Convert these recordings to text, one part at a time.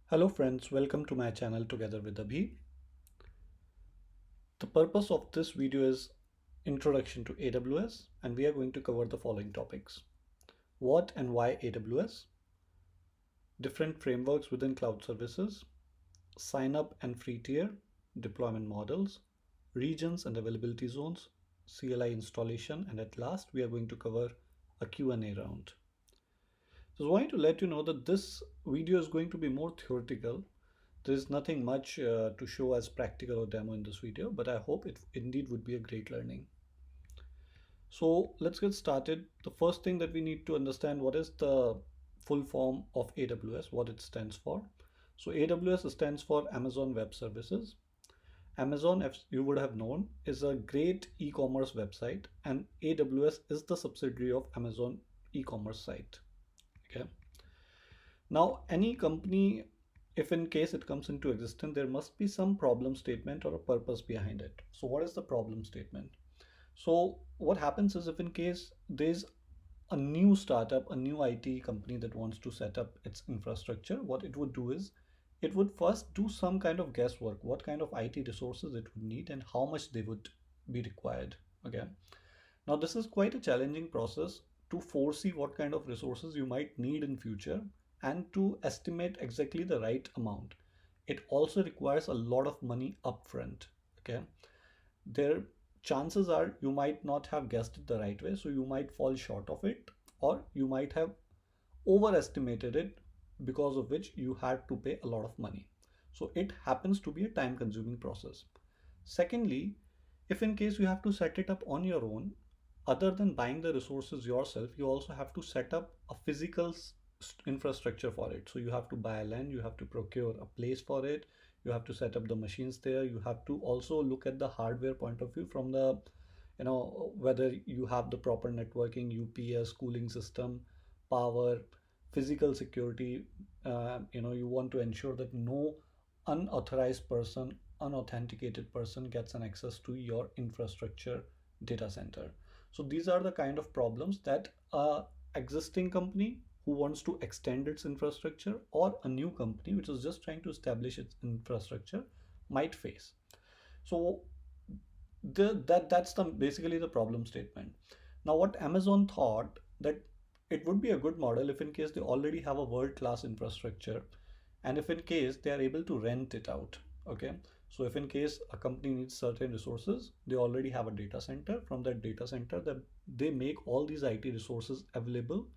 Hello friends, welcome to my channel together with Abhi. The purpose of this video is introduction to AWS, and we are going to cover the following topics. What and why AWS, different frameworks within cloud services, sign up and free tier, deployment models, regions and availability zones, CLI installation, and at last we are going to cover a Q&A round. So I wanted to let you know that this video is going to be more theoretical. There is nothing much to show as practical or demo in this video, but I hope it indeed would be a great learning. So let's get started. The first thing that we need to understand, what is the full form of AWS, what it stands for. So AWS stands for Amazon Web Services. Amazon, as you would have known, is a great e-commerce website, and AWS is the subsidiary of Amazon e-commerce site. Okay. Now, any company, if in case it comes into existence, there must be some problem statement or a purpose behind it. So what is the problem statement? So what happens is, if in case there's a new startup, a new IT company that wants to set up its infrastructure, what it would do is it would first do some kind of guesswork, what kind of IT resources it would need and how much they would be required. Okay. Now this is quite a challenging process to foresee what kind of resources you might need in future and to estimate exactly the right amount. It also requires a lot of money upfront. Okay. There chances are you might not have guessed it the right way, so you might fall short of it, or you might have overestimated it, because of which you had to pay a lot of money. So it happens to be a time consuming process. Secondly, if in case you have to set it up on your own, other than buying the resources yourself, you also have to set up a physical infrastructure for it. So you have to buy land, you have to procure a place for it, you have to set up the machines there, you have to also look at the hardware point of view from the, whether you have the proper networking, UPS, cooling system, power, physical security. You want to ensure that no unauthorized person, unauthenticated person gets an access to your infrastructure data center. So these are the kind of problems that a existing company who wants to extend its infrastructure, or a new company which is just trying to establish its infrastructure, might face. So that's the basically the problem statement. Now what Amazon thought, that it would be a good model if in case they already have a world-class infrastructure, and if in case they are able to rent it out. Okay. So if in case a company needs certain resources, they already have a data center. From that data center, that they make all these IT resources available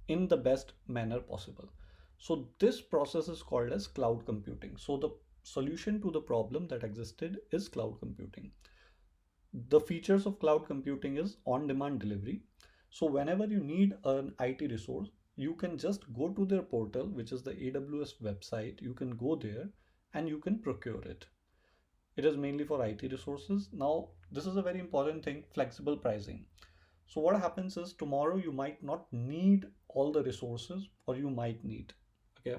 in the best manner possible. So this process is called as cloud computing. So the solution to the problem that existed is cloud computing. The features of cloud computing is on-demand delivery. So whenever you need an IT resource, you can just go to their portal, which is the AWS website. You can go there and you can procure it. It is mainly for IT resources. Now, this is a very important thing, flexible pricing. So what happens is, tomorrow you might not need all the resources, or you might need. Okay.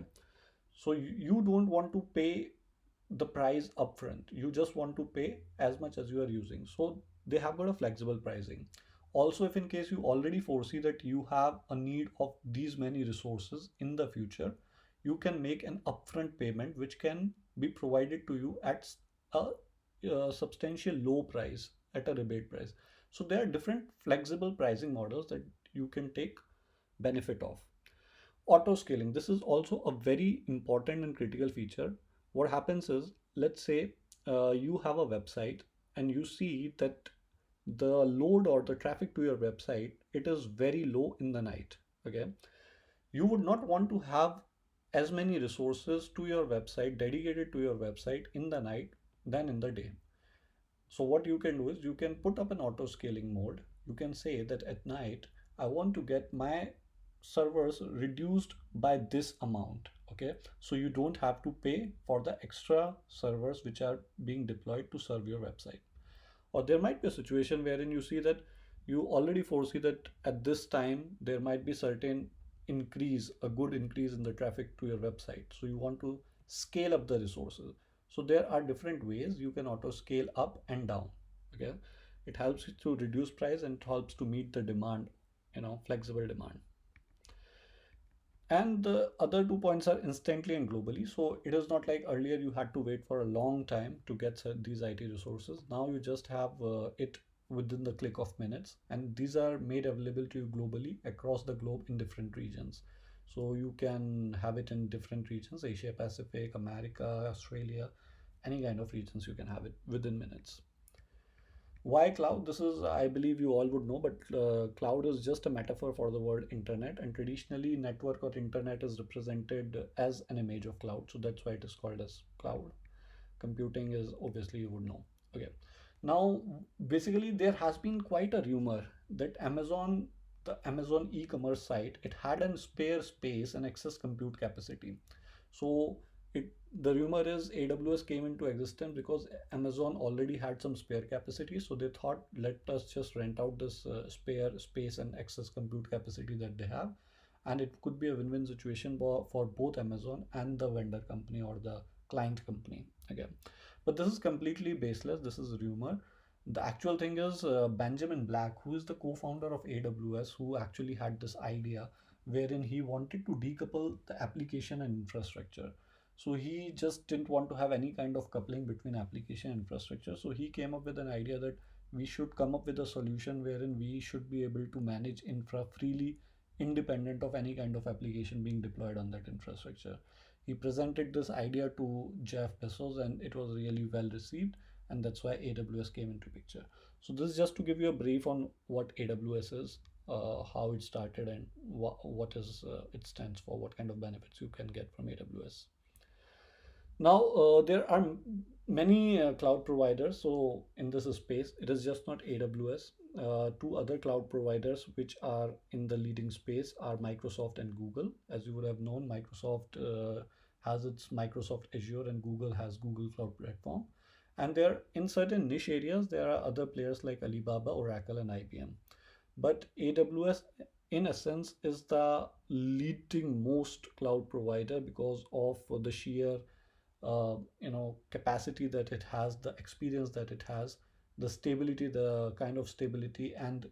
So you don't want to pay the price upfront. You just want to pay as much as you are using. So they have got a flexible pricing. Also, if in case you already foresee that you have a need of these many resources in the future, you can make an upfront payment which can be provided to you at a substantial low price, at a rebate price. So there are different flexible pricing models that you can take benefit of. Auto scaling. This is also a very important and critical feature. What happens is, let's say you have a website and you see that the load or the traffic to your website, it is very low in the night. Okay. You would not want to have as many resources to your website, dedicated to your website, in the night than in the day. So what you can do is, you can put up an auto scaling mode. You can say that at night, I want to get my servers reduced by this amount. Okay. So you don't have to pay for the extra servers which are being deployed to serve your website. Or there might be a situation wherein you see that you already foresee that at this time there might be certain increase, a good increase in the traffic to your website. So you want to scale up the resources. So there are different ways you can auto scale up and down. Okay. It helps you to reduce price and it helps to meet the demand flexible demand. And the other 2 points are instantly and globally. So it is not like earlier you had to wait for a long time to get these IT resources. Now you just have it within the click of minutes, and these are made available to you globally across the globe in different regions. So you can have it in different regions: Asia Pacific, America, Australia, any kind of regions you can have it within minutes. Why cloud? This is, I believe you all would know, but cloud is just a metaphor for the word internet, and traditionally network or internet is represented as an image of cloud. So that's why it is called as cloud. Computing is, obviously you would know. Okay. Now, basically there has been quite a rumor that the Amazon e-commerce site, it had a spare space and excess compute capacity. So the rumor is AWS came into existence because Amazon already had some spare capacity. So they thought, let us just rent out this spare space and excess compute capacity that they have. And it could be a win-win situation for both Amazon and the vendor company or the client company again. But this is completely baseless. This is rumor. The actual thing is Benjamin Black, who is the co-founder of AWS, who actually had this idea wherein he wanted to decouple the application and infrastructure. So he just didn't want to have any kind of coupling between application and infrastructure. So he came up with an idea that we should come up with a solution wherein we should be able to manage infra freely, independent of any kind of application being deployed on that infrastructure. He presented this idea to Jeff Bezos and it was really well received, and that's why AWS came into picture. So this is just to give you a brief on what AWS is, how it started, and what is it stands for, what kind of benefits you can get from AWS. Now, there are many cloud providers. So in this space, it is just not AWS. Two other cloud providers which are in the leading space are Microsoft and Google. As you would have known, Microsoft has its Microsoft Azure and Google has Google Cloud Platform. And there, in certain niche areas, there are other players like Alibaba, Oracle, and IBM. But AWS, in essence, is the leading most cloud provider because of the sheer capacity that it has, the experience that it has, the stability, the kind of stability and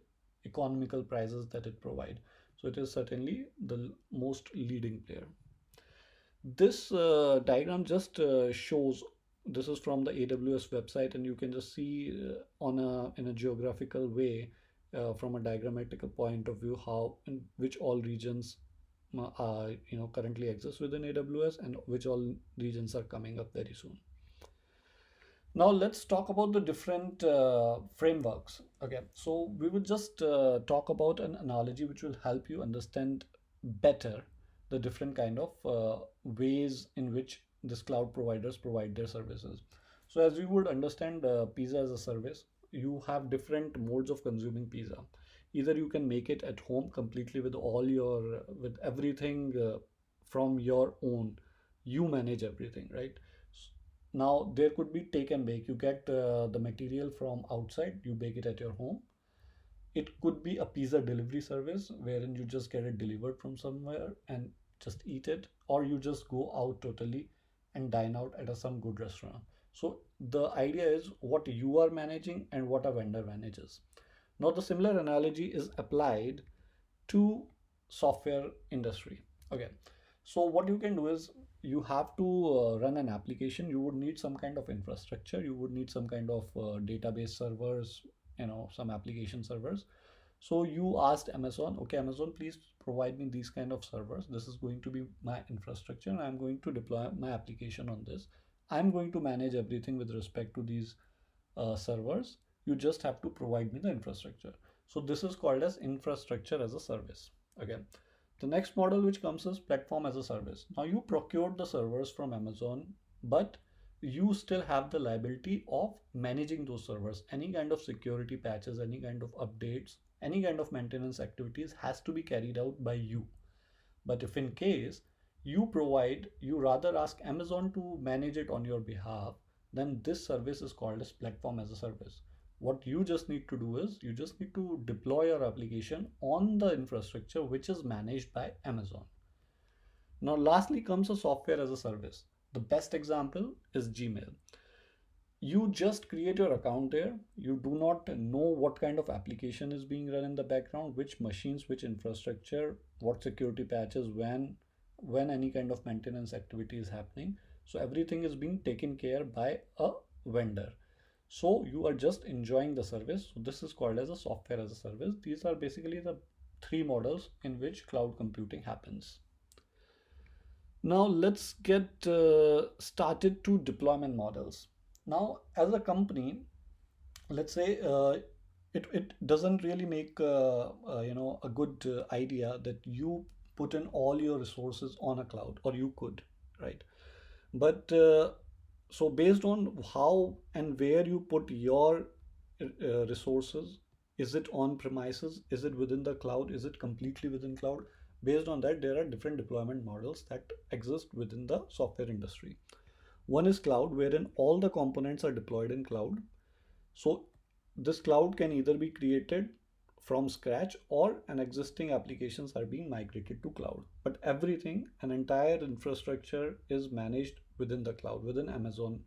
economical prices that it provide. So it is certainly the most leading player. This diagram just shows, this is from the AWS website, and you can just see in a geographical way, from a diagrammatical point of view, how in which all regions currently exist within AWS and which all regions are coming up very soon. Now let's talk about the different frameworks. Okay, so we will just talk about an analogy which will help you understand better the different kind of ways in which these cloud providers provide their services. So as you would understand, pizza as a service, you have different modes of consuming pizza. Either you can make it at home completely with with everything from your own. You manage everything, right? Now there could be take and bake. You get the material from outside, you bake it at your home. It could be a pizza delivery service wherein you just get it delivered from somewhere and just eat it, or you just go out totally and dine out at some good restaurant. So the idea is what you are managing and what a vendor manages. Now the similar analogy is applied to software industry. Okay, so what you can do is you have to run an application. You would need some kind of infrastructure, you would need some kind of database servers, some application servers. So you asked Amazon, okay, Amazon, please provide me these kind of servers. This is going to be my infrastructure and I'm going to deploy my application on this. I'm going to manage everything with respect to these servers. You just have to provide me the infrastructure. So this is called as infrastructure as a service. Okay. The next model which comes is platform as a service. Now you procured the servers from Amazon, but you still have the liability of managing those servers. Any kind of security patches, any kind of updates, any kind of maintenance activities has to be carried out by you. But if in case you rather ask Amazon to manage it on your behalf, then this service is called as platform as a service. What you just need to do is you just need to deploy your application on the infrastructure which is managed by Amazon. Now, lastly comes a software as a service. The best example is Gmail. You just create your account there. You do not know what kind of application is being run in the background, which machines, which infrastructure, what security patches, when any kind of maintenance activity is happening. So everything is being taken care by a vendor. So you are just enjoying the service. So this is called as a software as a service. These are basically the three models in which cloud computing happens. Now let's get started to deployment models. Now, as a company, let's say it doesn't really make a good idea that you put in all your resources on a cloud, or you could, right? But so based on how and where you put your resources, is it on premises, is it within the cloud, is it completely within cloud? Based on that, there are different deployment models that exist within the software industry. One is cloud, wherein all the components are deployed in cloud. So this cloud can either be created from scratch, or an existing applications are being migrated to cloud. But everything, an entire infrastructure is managed within the cloud, within Amazon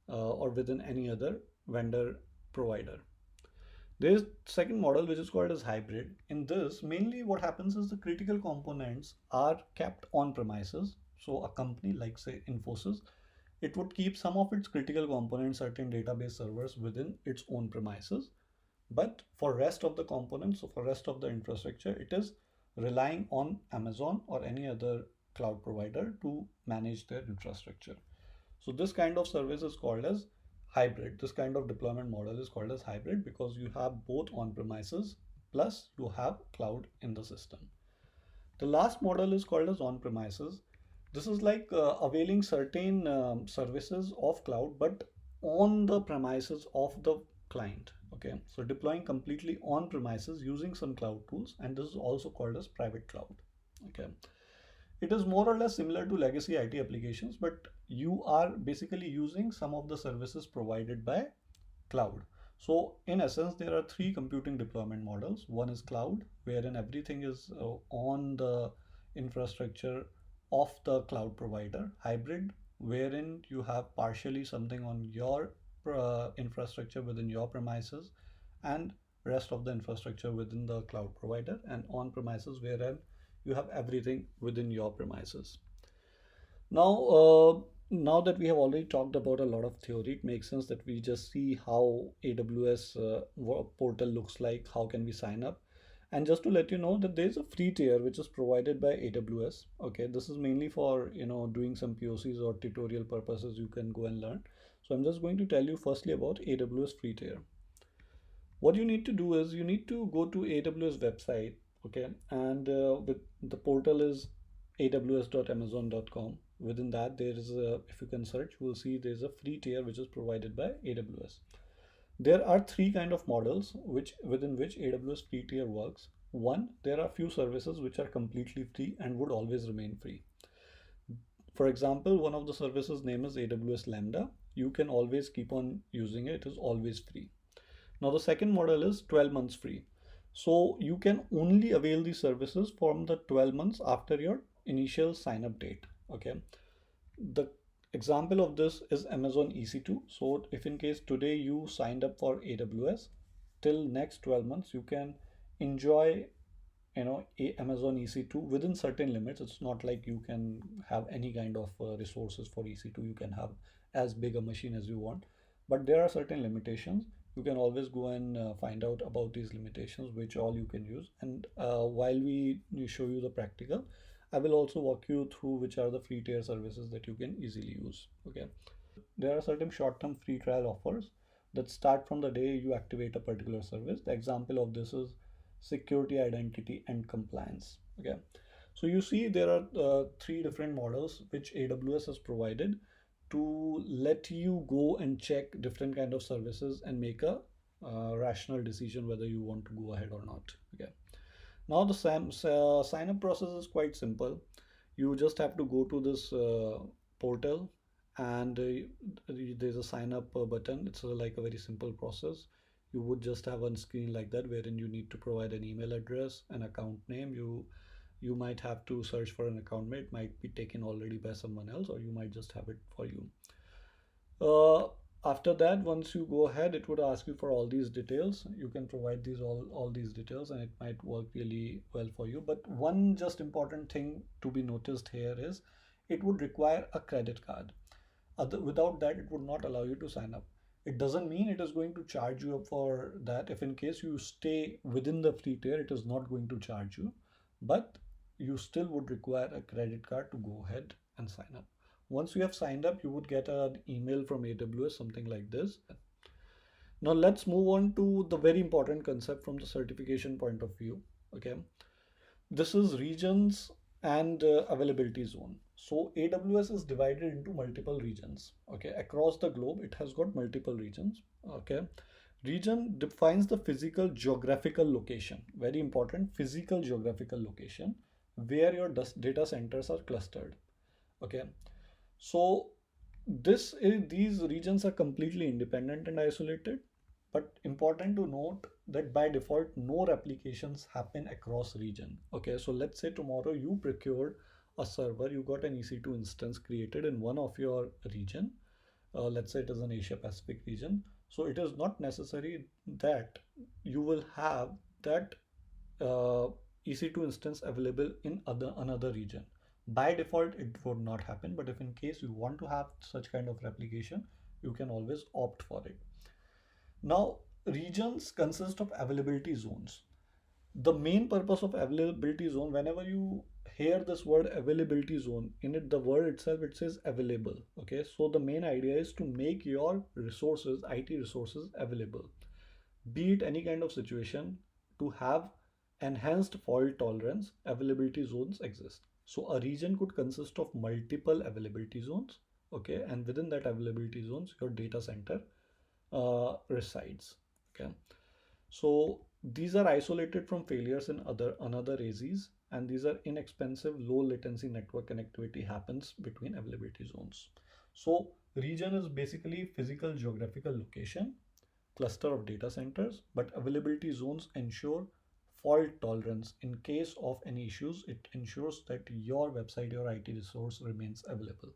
or within any other vendor provider. There is second model which is called as hybrid. In this, mainly what happens is the critical components are kept on premises. So a company like say Infosys, it would keep some of its critical components, certain database servers within its own premises. But for rest of the components, so for rest of the infrastructure, it is relying on Amazon or any other cloud provider to manage their infrastructure. So this kind of service is called as hybrid. This kind of deployment model is called as hybrid because you have both on premises plus you have cloud in the system. The last model is called as on premises. This is like availing certain services of cloud, but on the premises of the client. Okay, so deploying completely on premises using some cloud tools, and this is also called as private cloud. Okay, it is more or less similar to legacy IT applications, but you are basically using some of the services provided by cloud. So in essence, there are three computing deployment models. One is cloud, wherein everything is on the infrastructure of the cloud provider. Hybrid, wherein you have partially something on your infrastructure within your premises, and rest of the infrastructure within the cloud provider. And on premises, wherein you have everything within your premises. Now that we have already talked about a lot of theory, it makes sense that we just see how AWS portal looks like, how can we sign up. And just to let you know that there's a free tier which is provided by AWS. Okay, this is mainly for doing some POCs or tutorial purposes. You can go and learn. So I'm just going to tell you firstly about AWS free tier. What you need to do is you need to go to AWS website, okay, and the portal is aws.amazon.com. Within that, there is a, if you can search, you will see there's a free tier which is provided by AWS. There are three kind of models within which AWS free tier works. One, there are few services which are completely free and would always remain free. For example, one of the services name is AWS Lambda. You can always keep on using it. It is always free. Now the second model is 12 months free. So you can only avail these services from the 12 months after your initial sign up date. Okay. The example of this is Amazon EC2. So if in case today you signed up for AWS, till next 12 months, you can enjoy Amazon EC2 within certain limits. It's not like you can have any kind of resources for EC2. You can have as big a machine as you want, but there are certain limitations. You can always go and find out about these limitations, which all you can use. And while we show you the practical, I will also walk you through which are the free tier services that you can easily use. Okay, there are certain short-term free trial offers that start from the day you activate a particular service. The example of this is security, identity, and compliance. Okay, so you see there are three different models which AWS has provided to let you go and check different kind of services and make a rational decision whether you want to go ahead or not. Okay, now the sign up process is quite simple. You just have to go to this portal, and there's a sign up button. It's like a very simple process. You would just have one screen like that, wherein you need to provide an email address, an account name. You might have to search for an account name. It might be taken already by someone else, or you might just have it for you. uh, After that, once you go ahead, it would ask you for all these details. You can provide these all these details and it might work really well for you. But one just important thing to be noticed here is it would require a credit card. Without that, it would not allow you to sign up. It doesn't mean it is going to charge you up for that. If in case you stay within the free tier, it is not going to charge you, but you still would require a credit card to go ahead and sign up. Once you have signed up, you would get an email from AWS, something like this. Now let's move on to the very important concept from the certification point of view. Okay, this is regions and availability zone. So AWS is divided into multiple regions. Okay, across the globe, it has got multiple regions. Okay, region defines the physical geographical location. Very important, physical geographical location where your data centers are clustered. Okay, so these regions are completely independent and isolated, but important to note that by default, no replications happen across region. Okay, so let's say tomorrow you procured a server, you got an EC2 instance created in one of your region. Let's say it is an Asia Pacific region. So it is not necessary that you will have that uh, EC2 instance available in another region. By default, it would not happen, but if in case you want to have such kind of replication, you can always opt for it. Now, regions consist of availability zones. The main purpose of availability zone, whenever you hear this word availability zone, in it, the word itself, it says available. Okay, so the main idea is to make your resources, IT resources available, be it any kind of situation. To have enhanced fault tolerance, availability zones exist. So a region could consist of multiple availability zones. Okay, and within that availability zones, your data center resides. Okay, so these are isolated from failures in another AZs, and these are inexpensive, low latency network connectivity happens between availability zones. So region is basically physical geographical location, cluster of data centers, but availability zones ensure fault tolerance. In case of any issues, it ensures that your website, your IT resource remains available.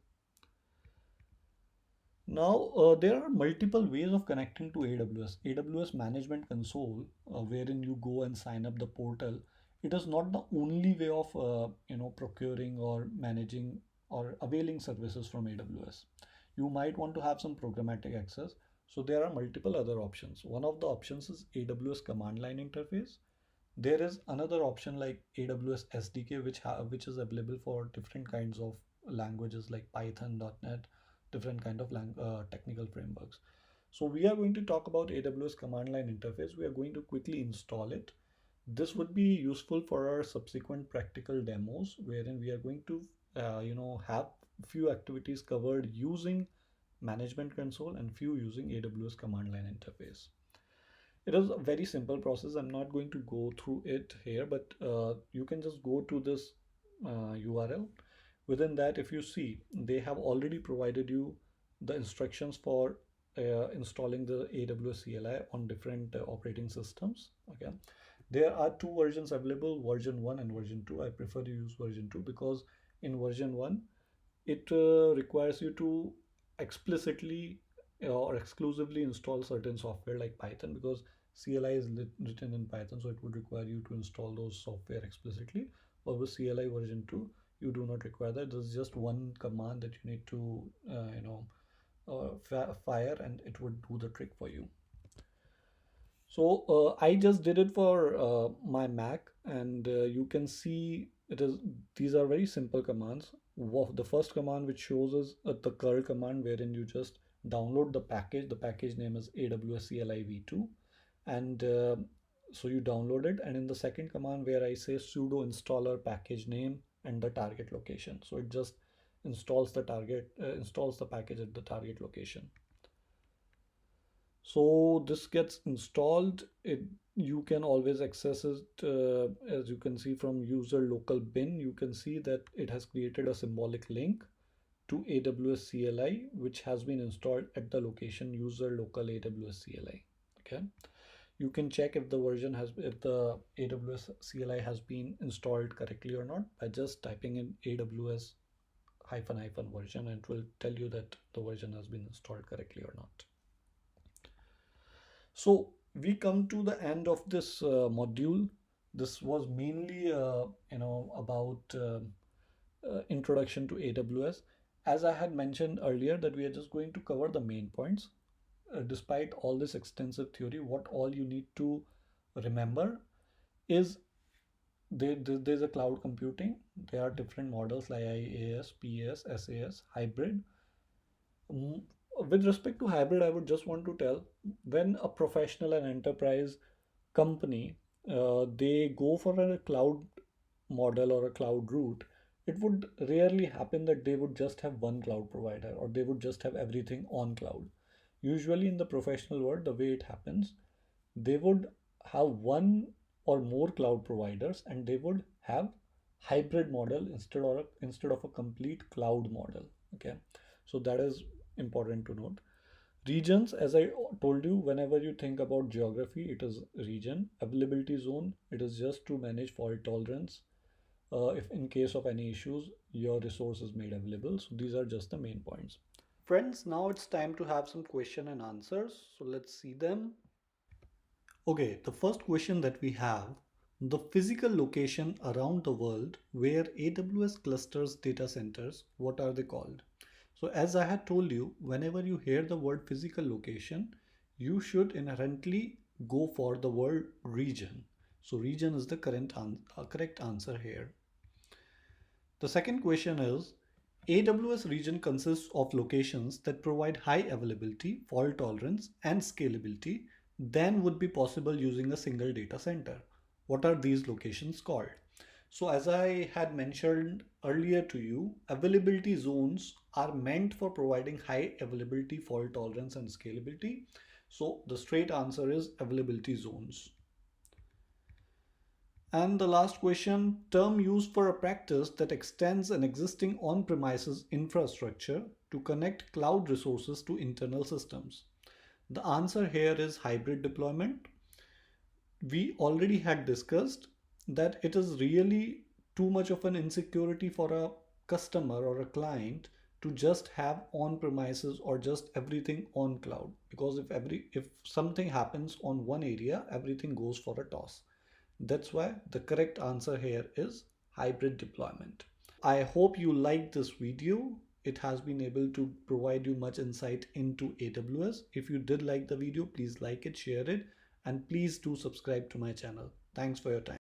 Now, there are multiple ways of connecting to AWS. AWS Management Console, wherein you go and sign up the portal, it is not the only way of procuring or managing or availing services from AWS. You might want to have some programmatic access. So there are multiple other options. One of the options is AWS command line interface. There is another option like AWS SDK, which is available for different kinds of languages like Python, .NET, different kind of technical frameworks. So we are going to talk about AWS command line interface. We are going to quickly install it. This would be useful for our subsequent practical demos, wherein we are going to have few activities covered using management console and few using AWS command line interface. It is a very simple process. I'm not going to go through it here, but you can just go to this URL. Within that, if you see, they have already provided you the instructions for installing the AWS CLI on different operating systems. Okay, there are two versions available, version 1 and version 2. I prefer to use version 2 because in version 1, it requires you to explicitly or exclusively install certain software like Python, because CLI is written in Python, so it would require you to install those software explicitly. But with CLI version 2, you do not require that. There's just one command that you need to fire, and it would do the trick for you. So I just did it for my Mac, and you can see these are very simple commands. The first command which shows is the curl command, wherein you just download the package. The package name is AWS CLI v2, and so you download it. And in the second command, where I say sudo installer package name and the target location, so it just installs the package at the target location. So this gets installed. You can always access it, as you can see from user local bin. You can see that it has created a symbolic link to AWS CLI, which has been installed at the location user local AWS CLI. Okay, you can check if the AWS CLI has been installed correctly or not by just typing in AWS --version, and it will tell you that the version has been installed correctly or not. So we come to the end of this module. This was mainly, about introduction to AWS. As I had mentioned earlier, that we are just going to cover the main points. Despite all this extensive theory, what all you need to remember is there's a cloud computing. There are different models like IAAS, PAS, SAS, hybrid. Mm, With respect to hybrid, I would just want to tell, when a professional and enterprise company they go for a cloud model or a cloud route, it would rarely happen that they would just have one cloud provider or they would just have everything on cloud. Usually in the professional world, the way it happens, they would have one or more cloud providers and they would have hybrid model instead of a complete cloud model. Okay, so that is important to note. Regions, as I told you, whenever you think about geography, it is region. Availability zone, it is just to manage fault tolerance. If in case of any issues, your resource is made available. So these are just the main points. Friends, now it's time to have some question and answers. So let's see them. Okay, the first question that we have, the physical location around the world where AWS clusters data centers, what are they called? So as I had told you, whenever you hear the word physical location, you should inherently go for the word region. So region is the correct answer here. The second question is, AWS region consists of locations that provide high availability, fault tolerance, and scalability than would be possible using a single data center. What are these locations called? So as I had mentioned earlier to you, availability zones are meant for providing high availability, fault tolerance, and scalability. So the straight answer is availability zones. And the last question, term used for a practice that extends an existing on-premises infrastructure to connect cloud resources to internal systems. The answer here is hybrid deployment. We already had discussed that it is really too much of an insecurity for a customer or a client to just have on-premises or just everything on cloud, because if something happens on one area, everything goes for a toss. That's why the correct answer here is hybrid deployment. I hope you liked this video. It has been able to provide you much insight into AWS. If you did like the video, please like it, share it, and please do subscribe to my channel. Thanks for your time.